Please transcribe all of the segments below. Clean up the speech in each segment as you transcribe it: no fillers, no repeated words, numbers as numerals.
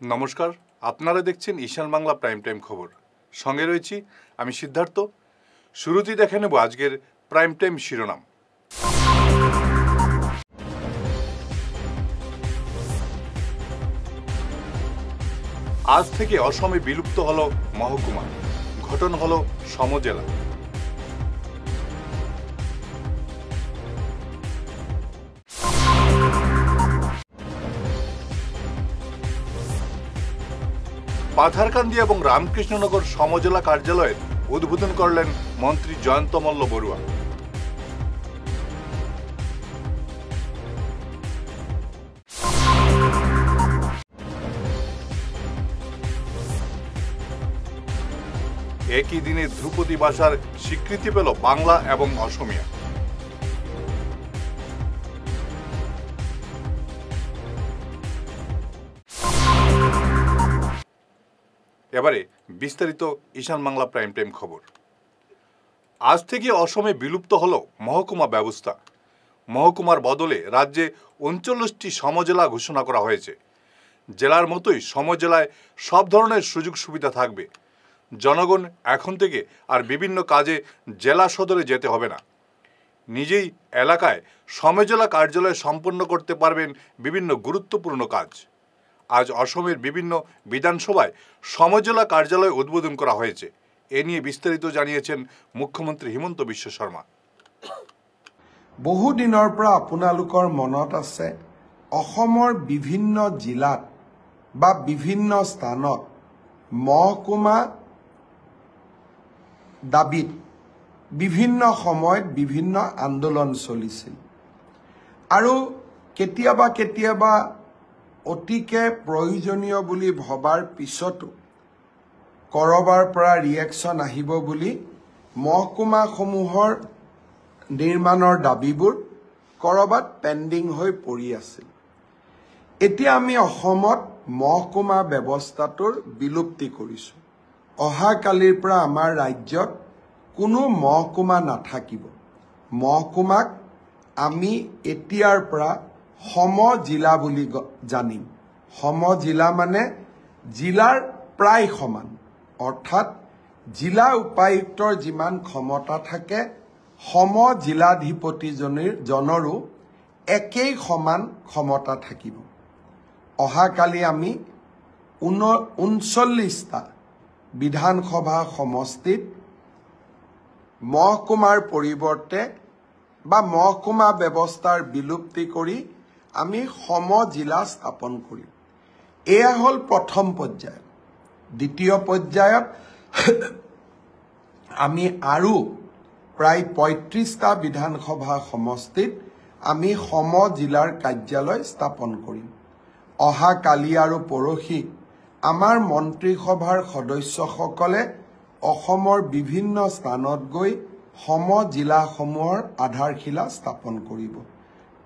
নমস্কার, আপনারা দেখছেন ঈশান বাংলা প্রাইম টাইম খবর। সঙ্গে রয়েছি আমি সিদ্ধার্থ। শুরুতেই দেখে নেব আজকের প্রাইম টাইম শিরোনাম। আজ থেকে অসমে বিলুপ্ত হলো মহকুমা, গঠন হলো সমজেলা। পাথারকান্দি এবং রামকৃষ্ণনগর সমজেলা কার্যালয়ের উদ্বোধন করলেন মন্ত্রী জয়ন্ত মল্ল বড়ুয়া। একই দিনে ধ্রুপদী ভাষার স্বীকৃতি পেল বাংলা এবং অসমিয়া। এবারে বিস্তারিত ঈশান বাংলা প্রাইম টাইম খবর। আজ থেকে অসমে বিলুপ্ত হল মহকুমা ব্যবস্থা। মহকুমার বদলে রাজ্যে ৩৯টি সমজেলা ঘোষণা করা হয়েছে। জেলার মতোই সমজেলায় সব ধরনের সুযোগ সুবিধা থাকবে। জনগণ এখন থেকে আর বিভিন্ন কাজে জেলা সদরে যেতে হবে না। নিজেই এলাকায় সমজেলা কার্যালয় সম্পন্ন করতে পারবেন বিভিন্ন গুরুত্বপূর্ণ কাজ। আজ অসমের বিভিন্ন বিধানসভায় সমজেলা কার্যালয় উদ্বোধন করা হয়েছে। এ নিয়ে বিস্তারিত জানিয়েছেন মুখ্যমন্ত্রী হিমন্ত বিশ্ব শর্মা। বহুদিনৰ পৰা আপোনালোকৰ মনত আছে অসমৰ বিভিন্ন জিলাত বা বিভিন্ন স্থানত মহকুমা দাবীত বিভিন্ন সময়ত বিভিন্ন আন্দোলন চলিছিল আৰু কেতিয়াবা অতিকে প্ৰয়োজনীয় বুলি ভবাৰ পিছতো কৰবাৰ পৰা ৰিয়েকশ্যন আহিব বুলি মহকুমাসমূহৰ নিৰ্মাণৰ দাবীবোৰ কৰবাত পেণ্ডিং হৈ পৰি আছিল। এতিয়া আমি অসমত মহকুমা ব্যৱস্থাটোৰ বিলুপ্তি কৰিছো। অহাকালিৰ পৰা আমাৰ ৰাজ্যত কোনো মহকুমা নাথাকিব। মহকুমাক আমি এতিয়াৰ পৰা সমজিলা বুলি জানিম। সমজিলা মানে জিলাৰ প্ৰায় সমান, অৰ্থাৎ জিলা উপায়ুক্তৰ যিমান ক্ষমতা থাকে সমজিলাধিপতিজনৰো একেই সমান ক্ষমতা থাকিব। অহাকালি আমি ৩৯টা বিধানসভা সমষ্টিত মহকুমাৰ পৰিৱৰ্তে বা মহকুমা ব্যৱস্থাৰ বিলুপ্তি কৰি আমি সমজিলা স্থাপন কৰিম। এয়া হ'ল প্ৰথম পৰ্যায়। দ্বিতীয় পৰ্যায়ত আমি আৰু প্ৰায় ৩৫টা বিধানসভা সমষ্টিত আমি সমজিলাৰ কাৰ্যালয় স্থাপন কৰিম। অহাকালি আৰু পৰহি আমাৰ মন্ত্ৰীসভাৰ সদস্যসকলে অসমৰ বিভিন্ন স্থানত গৈ সমজিলাসমূহৰ আধাৰশিলা স্থাপন কৰিব।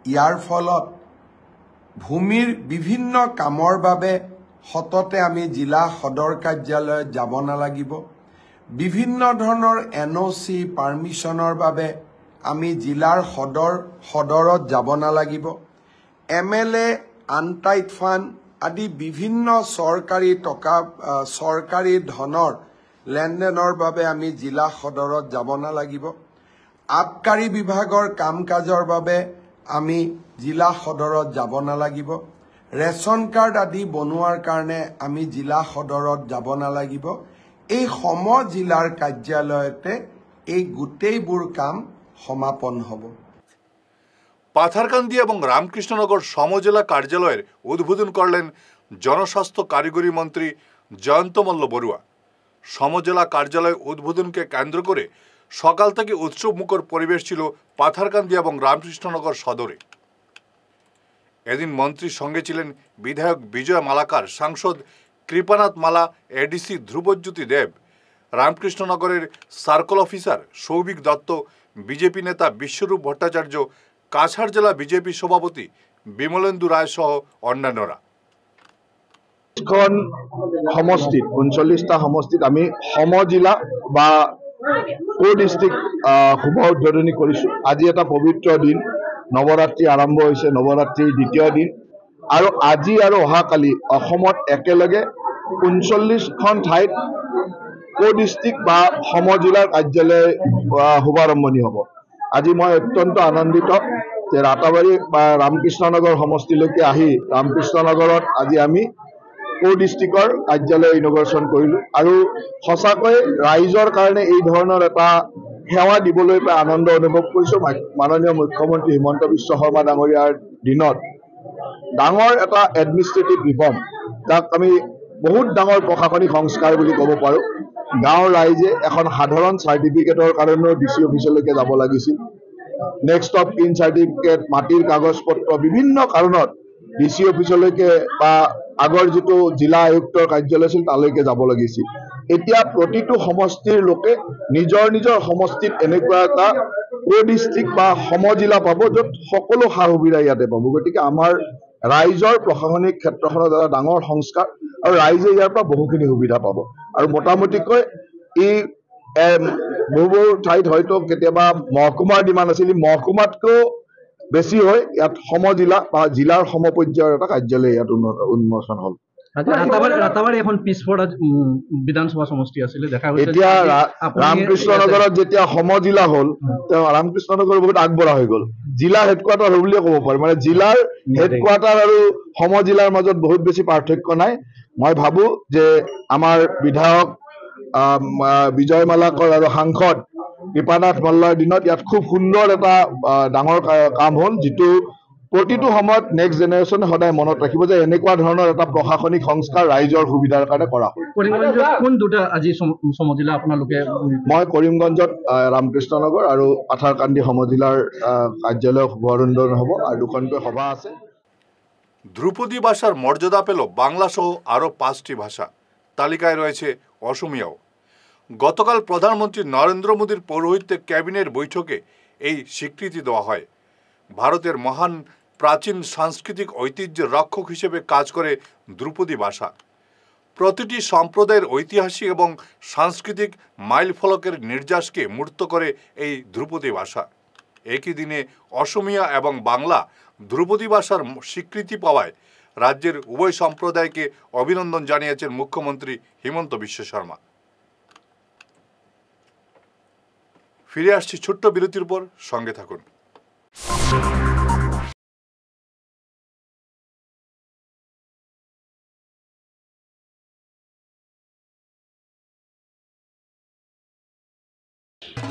ইয়াৰ ফলত ভূমিৰ বিভিন্ন কামৰ বাবে সততে আমি জিলা সদৰ কাৰ্যালয়ত যাব নালাগিব। বিভিন্ন ধৰণৰ NOC পাৰ্মিশ্যনৰ বাবে আমি জিলাৰ সদৰত যাব নালাগিব। MLA আনটাইড ফাণ্ড আদি বিভিন্ন চৰকাৰী ধনৰ লেনদেনৰ বাবে আমি জিলা সদৰত যাব নালাগিব। আবকাৰী বিভাগৰ কাম কাজৰ বাবে আমি জিলা সদৰত যাব নালাগিব। ৰেচন কাৰ্ড আদি বনোৱাৰ কাৰণে আমি জিলা সদৰত যাব নালাগিব। এই সমজিলাৰ কাৰ্যালয়তে এই গোটেইবোৰ কাম সমাপন হ'ব। পাথারকান্দি এবং রামকৃষ্ণনগর সমজেলা কার্যালয়ের উদ্বোধন করলেন জনস্বাস্থ্য কারিগরি মন্ত্রী জয়ন্ত মল্ল বড়ুয়া। সমজেলা কার্যালয় উদ্বোধনকে কেন্দ্র করে সকাল থেকে উৎসবমুখর পরিবেশ ছিল পাথারকান্দি এবং রামকৃষ্ণনগর সদরে। এদিন মন্ত্রীর সঙ্গে ছিলেন বিধায়ক বিজয় মালাকার, সাংসদ কৃপানাথ মালা, এডিসি ধ্রুবজ্যোতি দেব, রামকৃষ্ণনগরের circle officer Souvik Dutta, BJP নেতা বিশ্বরূপ ভট্টাচার্য, কাছাড় জেলা বিজেপি সভাপতি বিমলেন্দু রায় সহ অন্যান্যরা। সমষ্টিত ৩৯টা সমষ্টিত আমি সমজিলা বা ডিস্ট্ৰিক্ট শুভ উদ্বোধনী কৰিছো। আজি এটা পবিত্ৰ দিন, নৱৰাত্ৰি আৰম্ভ হৈছে, নৱৰাত্ৰিৰ দ্বিতীয় দিন। আৰু আজি আৰু অহাকালি অসমত একেলগে ৩৯খন ঠাইত ডিস্ট্ৰিক্ট বা সমজিলাৰ কাৰ্যালয় শুভাৰম্ভণি হ'ব। আজি মই অত্যন্ত আনন্দিত যে ৰাতাবাৰী বা ৰামকৃষ্ণনগৰ সমষ্টিলৈকে আহি ৰামকৃষ্ণনগৰত আজি আমি ডিস্ট্ৰিক্টৰ কাৰ্যালয় ইনগ্ৰেশ্যন কৰিলোঁ আৰু সঁচাকৈ ৰাইজৰ কাৰণে এই ধৰণৰ এটা সেৱা দিবলৈ পাই আনন্দ অনুভৱ কৰিছোঁ। মাননীয় মুখ্যমন্ত্ৰী হিমন্ত বিশ্ব শৰ্মা ডাঙৰীয়াৰ দিনত ডাঙৰ এটা এডমিনিষ্ট্ৰেটিভ ৰিফৰ্ম, যাক আমি বহুত ডাঙৰ প্ৰশাসনিক সংস্কাৰ বুলি ক'ব পাৰোঁ। গাঁৱৰ ৰাইজে এখন সাধাৰণ চাৰ্টিফিকেটৰ কাৰণেও DC অফিচলৈকে যাব লাগিছিল। নেক্সট অফ কিন চাৰ্টিফিকেট, মাটিৰ কাগজ পত্ৰ বিভিন্ন কাৰণত DC অফিচলৈকে বা আগৰ যিটো জিলা আয়ুক্তৰ কাৰ্যালয় আছিল তালৈকে যাব লাগিছিল। এতিয়া প্ৰতিটো সমষ্টিৰ লোকে নিজৰ নিজৰ সমষ্টিত এনেকুৱা এটা ডিস্ট্ৰিক্ট বা সমজিলা পাব, য'ত সকলো সা সুবিধা ইয়াতে পাব। গতিকে আমাৰ ৰাইজৰ প্ৰশাসনিক ক্ষেত্ৰখনত এটা ডাঙৰ সংস্কাৰ আৰু ৰাইজে ইয়াৰ পৰা বহুখিনি সুবিধা পাব। আৰু মোটামুটিকৈ এই বহু ঠাইত হয়তো কেতিয়াবা মহকুমাৰ ডিমাণ্ড আছিল, মহকুমাতকৈও বেছি হৈ ইয়াত সমজিলা বা জিলাৰ সমপৰ্যায়ৰ এটা কাৰ্যালয় ইয়াত উন্মোচন হ'ল। ৰাতাবাৰী এখন পিছপৰা বিধানসভা সমষ্টি আছিলে, দেখা গৈছে এতিয়া ৰামকৃষ্ণনগৰত যেতিয়া সমজিলা হ'ল, তেওঁ ৰামকৃষ্ণনগৰ বহুত আগবঢ়া হৈ গ'ল। জিলা হেডকোৱাৰ্টাৰ হ'ল বুলিয়ে ক'ব পাৰি। মানে জিলাৰ হেডকোৱাৰ্টাৰ আৰু সমজিলাৰ মাজত বহুত বেছি পাৰ্থক্য নাই। মই ভাবোঁ যে আমাৰ বিধায়ক বিজয় মালাকৰ আৰু সাংসদ কৃপানাথ মল্লৰ দিনত ইয়াত খুব সুন্দৰ এটা ডাঙৰ কাম হ'ল, যিটো প্ৰতিটো সময়ত নেক্সট জেনেৰেশ্যনে সদায় মনত ৰাখিব যে এনেকুৱা ধৰণৰ এটা প্ৰশাসনিক সংস্কাৰ ৰাইজৰ সুবিধাৰ কাৰণে কৰা হ'ল। কৰিমগঞ্জত কোন দুটা আজি সমজিলা আপোনালোকে? মই কৰিমগঞ্জত ৰামকৃষ্ণনগৰ আৰু পাথাৰকান্দি সমজিলাৰ কাৰ্যালয় শুভাৰম্ভণ হ'ব আৰু দুখনকৈ সভা আছে। ধ্রুপদী ভাষার মর্যাদা পেল বাংলা সহ আরও 5টি ভাষা, তালিকায় রয়েছে অসমিয়াও। গতকাল প্রধানমন্ত্রী নরেন্দ্র মোদীর পৌরোহিত্যে ক্যাবিনেট বৈঠকে এই স্বীকৃতি দেওয়া হয়। ভারতের মহান প্রাচীন সাংস্কৃতিক ঐতিহ্যের রক্ষক হিসেবে কাজ করে ধ্রুপদী ভাষা। প্রতিটি সম্প্রদায়ের ঐতিহাসিক এবং সাংস্কৃতিক মাইলফলকের নির্যাসকে মূর্ত করে এই ধ্রুপদী ভাষা। একই দিনে অসমিয়া এবং বাংলা ধ্রুপদী ভাষার স্বীকৃতি পাওয়ায় রাজ্যের উভয় সম্প্রদায়কে অভিনন্দন জানিয়েছেন মুখ্যমন্ত্রী হিমন্ত বিশ্ব শর্মা। ফিরে আসছি ছোট্ট বিরতির পর, সঙ্গে থাকুন।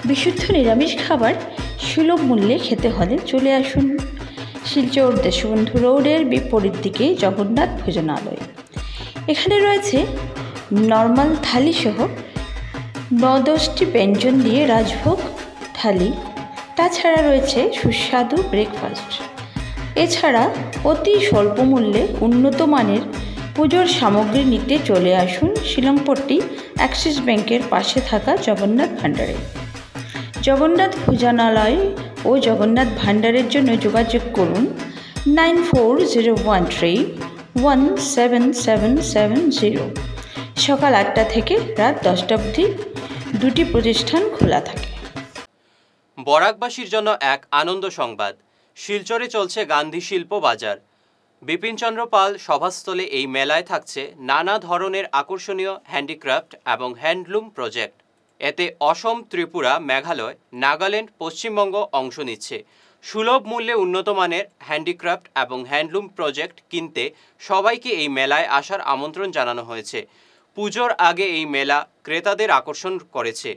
বিশুদ্ধ নিরামিষ খাবার সুলভ মূল্যে খেতে হলে চলে আসুন শিলচর দেশবন্ধু রোডের বিপরীত দিকে জগন্নাথ ভোজনালয়। এখানে রয়েছে নর্মাল থালি সহ 9-10টি ব্যঞ্জন দিয়ে রাজভোগ থালি, তাছাড়া রয়েছে সুস্বাদু ব্রেকফাস্ট। এছাড়া অতি স্বল্প মূল্যে উন্নত মানের পুজোর সামগ্রী নিতে চলে আসুন শিলংপট্টি অ্যাক্সিস ব্যাংকের পাশে থাকা জগন্নাথ ভান্ডারে। জগন্নাথ ভোজনালয় ও জগন্নাথ ভান্ডারের জন্য যোগাযোগ করুন 9401317770। সকাল 8টা থেকে রাত 10টা অবধি দুটি প্রতিষ্ঠান খোলা থাকে। বরাকবাসীর জন্য এক আনন্দ সংবাদ, শিলচরে চলছে গান্ধী শিল্প বাজার। বিপিনচন্দ্র পাল সভাস্থলে এই মেলায় থাকছে নানা ধরনের আকর্ষণীয় হ্যান্ডিক্রাফট এবং হ্যান্ডলুম প্রজেক্ট। এতে অসম, ত্রিপুরা, মেঘালয়, নাগাল্যান্ড, পশ্চিমবঙ্গ অংশ নিচ্ছে। সুলভ মূল্যে উন্নত মানের হ্যান্ডিক্রাফট এবং হ্যান্ডলুম প্রজেক্ট কিনতে সবাইকে এই মেলায় আসার আমন্ত্রণ জানানো হয়েছে। পুজোর আগে এই মেলা ক্রেতাদের আকর্ষণ করেছে।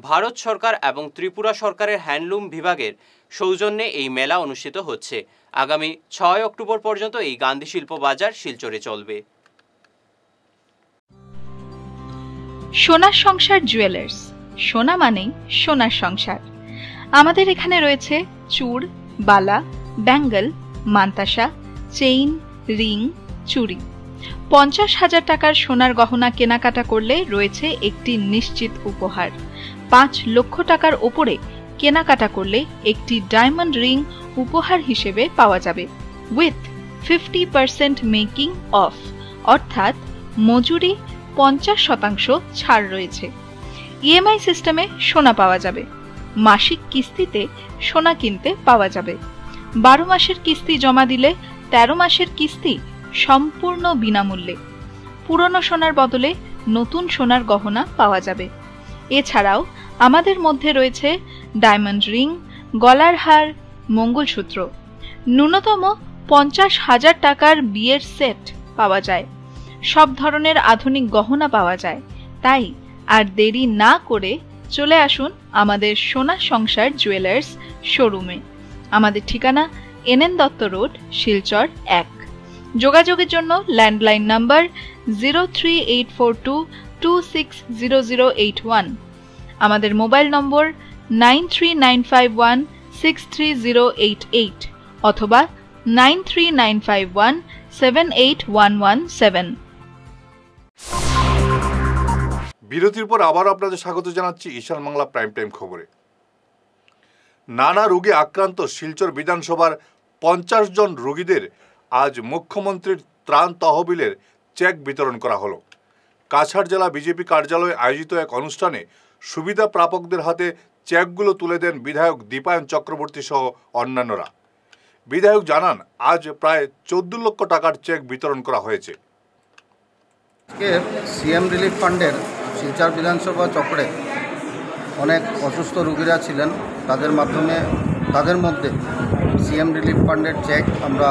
ভারত সরকার এবং ত্রিপুরা সরকারের হ্যান্ডলুম বিভাগের সৌজন্যে এই মেলা অনুষ্ঠিত হচ্ছে। আগামী 6 অক্টোবর পর্যন্ত এই গান্ধী শিল্প বাজার শিলচরে চলবে। সোনার সংসার জুয়েলার্স, সোনা মানেই সোনার সংসার। আমাদের এখানে রয়েছে চূড়, বালা, ব্যাঙ্গল, মান্তাসা, চেইন, রিং, চুড়ি। 50,000 টাকার সোনার গহনা কেনাকাটা করলে রয়েছে একটি নিশ্চিত উপহার। 5 লক্ষ টাকার ওপরে কেনাকাটা করলে একটি ডায়মন্ড রিং উপহার হিসেবে পাওয়া যাবে উইথ 50% মেকিং অফ, অর্থাৎ মজুরি 50% ছাড় রয়েছে। ইএমআই সিস্টেমে সোনা পাওয়া যাবে। মাসিক কিস্তিতে সোনা কিনতে পাওয়া যাবে। 12 মাসের কিস্তি জমা দিলে 13 মাসের কিস্তি সম্পূর্ণ বিনামূল্যে। পুরনো সোনার বদলে নতুন সোনার গহনা পাওয়া যাবে। এছাড়াও আমাদের মধ্যে রয়েছে ডায়মন্ড রিং, গলার হার, মঙ্গলসূত্র। ন্যূনতম 50,000 টাকার বিয়ের সেট পাওয়া যায়। সব ধরনের আধুনিক গহনা পাওয়া যায়। তাই আর দেরি না করে চলে আসুন আমাদের সোনা সংসার জুয়েলার্স শোরুমে। আমাদের ঠিকানা NN দত্ত রোড, শিলচর 1। যোগাযোগের জন্য ল্যান্ডলাইন নাম্বার 03842260081, আমাদের মোবাইল নম্বর 9395163088 অথবা 9395178117। বিরতির পর আবার আপনাদের স্বাগত জানাচ্ছি ঈশান বাংলা প্রাইম টাইম খবরে। নানা রোগে আক্রান্ত শিলচর বিধানসভার 50 জন রোগীদের আজ মুখ্যমন্ত্রীর ত্রাণ তহবিলের চেক বিতরণ করা হলো। কাছাড় জেলা বিজেপি কার্যালয়ে আয়োজিত এক অনুষ্ঠানে সুবিধা প্রাপকদের হাতে চেকগুলো তুলে দেন বিধায়ক দীপায়ন চক্রবর্তী সহ অন্যান্যরা। বিধায়ক জানান, আজ প্রায় 14 লক্ষ টাকার চেক বিতরণ করা হয়েছে। সিএম রিলিফ ফান্ডের শিলচর বিধানসভা চক্রে অনেক অসুস্থ রোগীরা ছিলেন। তাদের মধ্যে সিএম রিলিফ ফান্ডের চেক আমরা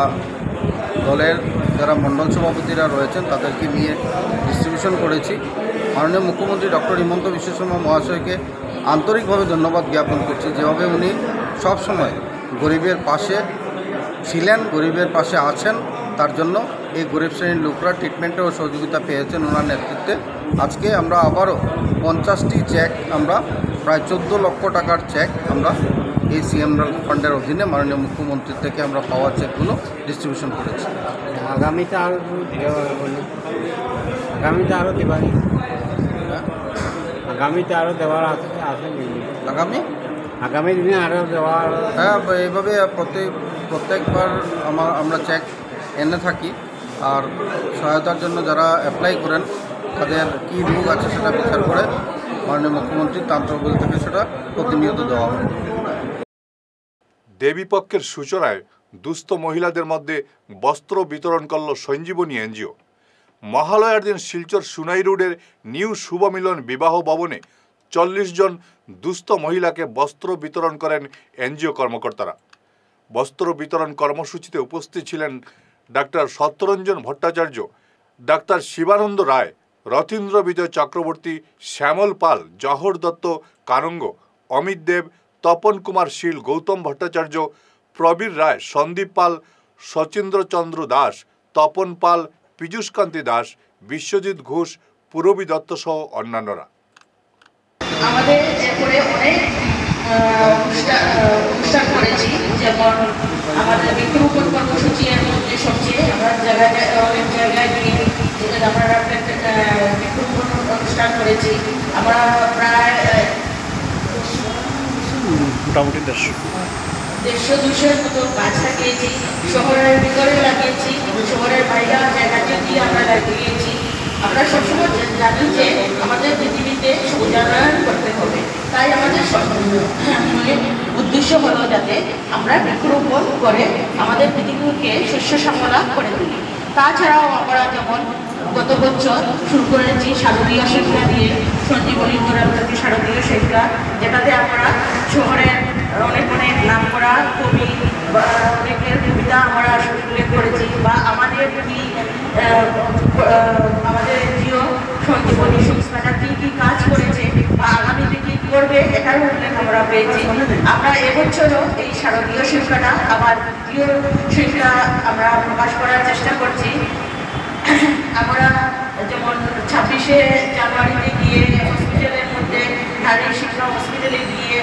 দলের যারা মণ্ডল সভাপতিরা রয়েছেন তাদেরকে নিয়ে ডিস্ট্রিবিউশন করেছি। মাননীয় মুখ্যমন্ত্রী ডক্টর হিমন্ত বিশ্ব শর্মা মহাশয়কে আন্তরিকভাবে ধন্যবাদ জ্ঞাপন করছি, যেভাবে উনি সবসময় গরিবের পাশে ছিলেন, গরিবের পাশে আছেন। তার জন্য এই গরিব শ্রেণীর লোকরা ট্রিটমেন্টেও সহযোগিতা পেয়েছেন ওনার নেতৃত্বে। আজকে আমরা আবারও 50টি চেক, আমরা প্রায় 14 লক্ষ টাকার চেক আমরা এই সিএম ফান্ডের অধীনে মাননীয় মুখ্যমন্ত্রীর থেকে আমরা পাওয়া চেকগুলো ডিস্ট্রিবিউশন করেছি। আগামীতে আরও আরও দেওয়ার আছে আগামী দিনে আরও দেওয়ার। হ্যাঁ, এইভাবে প্রত্যেকবার আমরা চেক এনে থাকি। আর সহায়তার জন্য যারা অ্যাপ্লাই করেন তাদের কী রোগ আছে সেটা বিচার করে মাননীয় মুখ্যমন্ত্রীর ত্রাণ তহবিল থেকে সেটা প্রতিনিয়ত দেওয়া হয়। দেবীপক্ষের সূচনায় দুস্থ মহিলাদের মধ্যে বস্ত্র বিতরণ করল সঞ্জীবনী এনজিও। মহালয়ার দিন শিলচর সুনাই রোডের নিউ শুভমিলন বিবাহ ভবনে 40 জন দুস্থ মহিলাকে বস্ত্র বিতরণ করেন এনজিও কর্মকর্তারা। বস্ত্র বিতরণ কর্মসূচিতে উপস্থিত ছিলেন ডাক্তার সত্যরঞ্জন ভট্টাচার্য, ডাক্তার শিবানন্দ রায়, রথীন্দ্র বিজয় চক্রবর্তী, শ্যামল পাল, জহর দত্ত কারঙ্গ, অমিত দেব, তপন কুমার শীল, গৌতম ভট্টাচার্য, প্রবীর রায়, সন্দীপ পাল, শচীন্দ্রচন্দ্র দাস, তপন পাল, পীযূষকান্তি দাস, বিশ্বজিৎ ঘোষ, পূরবী দত্ত সহ অন্যান্যরা। আমাদের এরপরে অনেক অনুষ্ঠান করেছি, যেমন আমাদের বৃক্ষরোপণ কর্মসূচি এর মধ্যে সবচেয়ে আমরা অনেক জায়গায় গিয়ে আমরা বৃক্ষরোপণ অনুষ্ঠান করেছি। আমরা প্রায় মোটামুটি 150-200 মতো গাছ লাগিয়েছি। শহরের ভিতরে লাগিয়েছি, শহরের বাইরে জায়গাতে দিয়ে আমরা লাগিয়েছি। আমরা সবসময় জানি যে আমাদের পৃথিবীতে সবুজায়ন করতে হবে, তাই আমাদের উদ্দেশ্য হলো যাতে আমরা বৃক্ষরোপণ করে আমাদের পৃথিবীকে শস্য শ্যামলা করে তুলি। তাছাড়াও আমরা যেমন গত বছর শুরু করেছি শারদীয় শিক্ষা দিয়ে, সঞ্জীবনী গোড়াগুলোকে শারদীয় শিক্ষা, যেটাতে আমরা শহরের অনেক নাম করা কবি বা অনেকের কবিতা আমরা উল্লেখ করেছি, বা আমাদের এনজিও সঞ্জীবনী সংস্থাটা কী কাজ করেছে বা আগামীতে কী করবে এটার উল্লেখ আমরা পেয়েছি। আমরা এবছরও এই শারদীয় শিক্ষাটা আমার দ্বিতীয় শিক্ষা আমরা প্রকাশ করার চেষ্টা করছি। আমরা যেমন 26শে জানুয়ারিতে গিয়ে হসপিটালের মধ্যে, নারী শিক্ষা হসপিটালে গিয়ে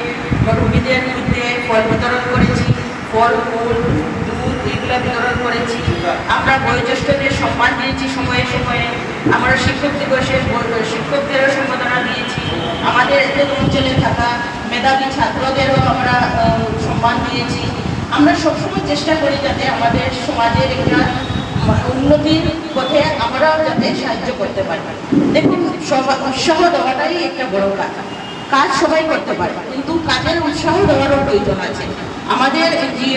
রোগীদের মধ্যে ফল বিতরণ করেছি, ফল ফুল দুধ এগুলো বিতরণ করেছি। আমরা বয়োজ্যেষ্ঠদের সম্মান দিয়েছি সময়ে সময়ে। আমরা শিক্ষক দিবসে শিক্ষকদেরও সম্মাননা দিয়েছি। আমাদের অঞ্চলে থাকা মেধাবী ছাত্রদেরও আমরা সম্মান দিয়েছি। আমরা সবসময় চেষ্টা করি যাতে আমাদের সমাজের একটা উন্নতির পথে আমরাও যাতে সাহায্য করতে পারি। দেখুন, উৎসাহ দেওয়াটাই একটা বড় কাজ। কাজ সবাই করতে পারে, কিন্তু কাজের উৎসাহ দেওয়ারও প্রয়োজন আছে। আমাদের যে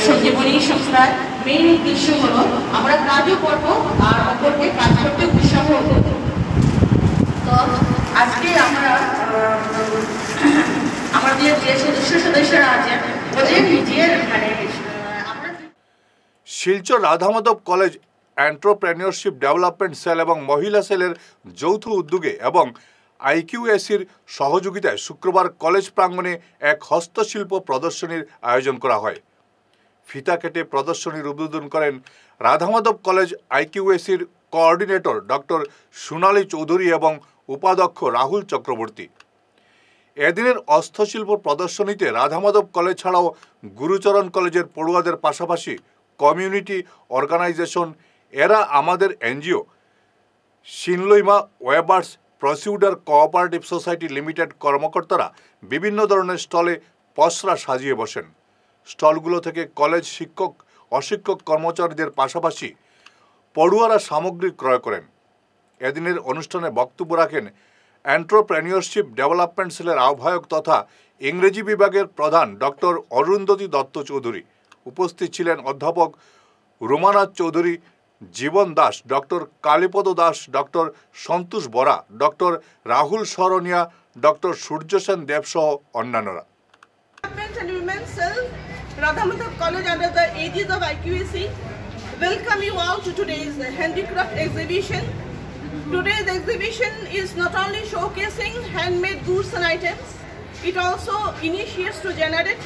সঞ্জীবনী সংস্থার মেইন উদ্দেশ্য হলো আমরা কাজও করবো আর অপরকে কাজ করতে উৎসাহ দেবো। তো আজকে আমরা আমাদের যে সদস্যরা আছেন ওদের নিজের Silchar Radhamadhab college entrepreneurship development sell এবং মহিলা সেলের যৌথ উদ্যোগে এবং আইকিউএসির সহযোগিতায় শুক্রবার কলেজ প্রাঙ্গণে এক হস্তশিল্প প্রদর্শনীর আয়োজন করা হয়। ফিতা কেটে প্রদর্শনীর উদ্বোধন করেন রাধামাধব কলেজ আইকিউএসির কোঅর্ডিনেটর ডক্টর সোনালী চৌধুরী এবং উপাধ্যক্ষ রাহুল চক্রবর্তী। এদিনের হস্তশিল্প প্রদর্শনীতে রাধামাধব কলেজ ছাড়াও গুরুচরণ কলেজের পড়ুয়াদের পাশাপাশি কমিউনিটি অর্গানাইজেশন এরা আমাদের এনজিও, শিনলইমা ওয়েবার্স প্রসিউডার কোঅপারেটিভ সোসাইটি লিমিটেড কর্মকর্তারা বিভিন্ন ধরনের স্টলে পসরা সাজিয়ে বসেন। স্টলগুলো থেকে কলেজ শিক্ষক অশিক্ষক কর্মচারীদের পাশাপাশি পড়ুয়ারা সামগ্রী ক্রয় করেন। এদিনের অনুষ্ঠানে বক্তব্য রাখেন এন্টারপ্রেনিয়রশিপ ডেভেলপমেন্ট সেলের আহ্বায়ক তথা ইংরেজি বিভাগের প্রধান ডক্টর অরুন্ধতী দত্ত চৌধুরী। উপস্থিত ছিলেন অধ্যাপক রোমানাথ চৌধুরী, জীবন দাস, ডক্টর কালীপদ দাস, ডক্টর সন্তোষ বরা, ডক্টর রাহুল শরণিয়া, ডক্টর সূর্য সেন দেব সহ অন্যান্যরা। Radhamadab College under the aegis of IQAC welcome you all to today's handicraft exhibition. Today's exhibition is not only showcasing handmade goods and items, it also initiates to generate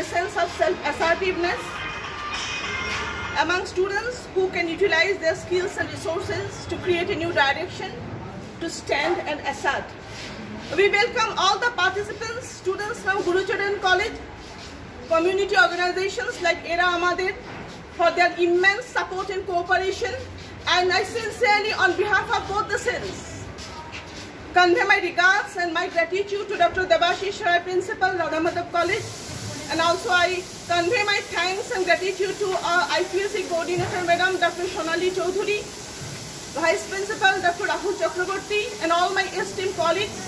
a sense of self-assertiveness among students who can utilize their skills and resources to create a new direction, to stand and assert. We welcome all the participants, students from Gurucharan College, community organizations like Era Amadir for their immense support and cooperation, and I sincerely on behalf of both the cells convey my regards and my gratitude to Dr. Debashish Rai, Principal, Radhamadab College, and also I convey my thanks and gratitude to our IQAC Coordinator Madam Dr. Sonali Choudhury, Vice Principal Dr. Rahul Chakraborty, and all my esteemed colleagues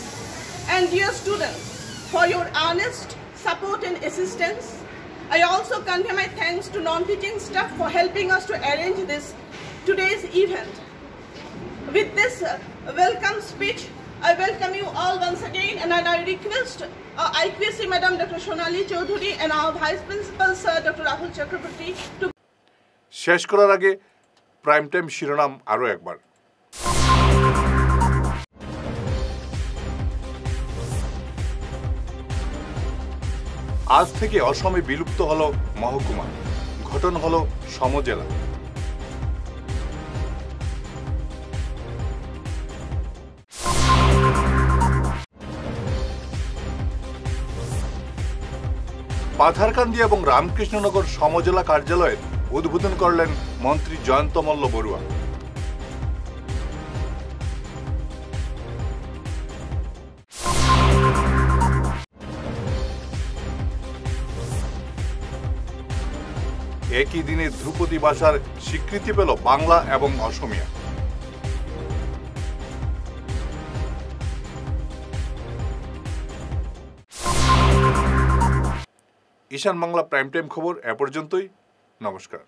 and dear students for your honest support and assistance. I also convey my thanks to non-teaching staff for helping us to arrange today's event. With this welcome speech, I welcome you all once again, and I request IQAC Madam Dr. Sonali Choudhury and our Vice Principal Sir Dr. Rahul Chakraborty to শেষ করার আগে prime time শিরোনাম আরও একবার। আজ থেকে অসমে বিলুপ্ত হলো মহকুমা, গঠন হলো সমজেলা। পাথারকান্দি এবং রামকৃষ্ণনগর সমজেলা কার্যালয়ের উদ্বোধন করলেন মন্ত্রী জয়ন্ত মল্ল বড়ুয়া। একই দিনে ধ্রুপদী ভাষার স্বীকৃতি পেল বাংলা এবং অসমিয়া। ঈশান বাংলা প্রাইম টাইম খবর এ পর্যন্তই। নমস্কার।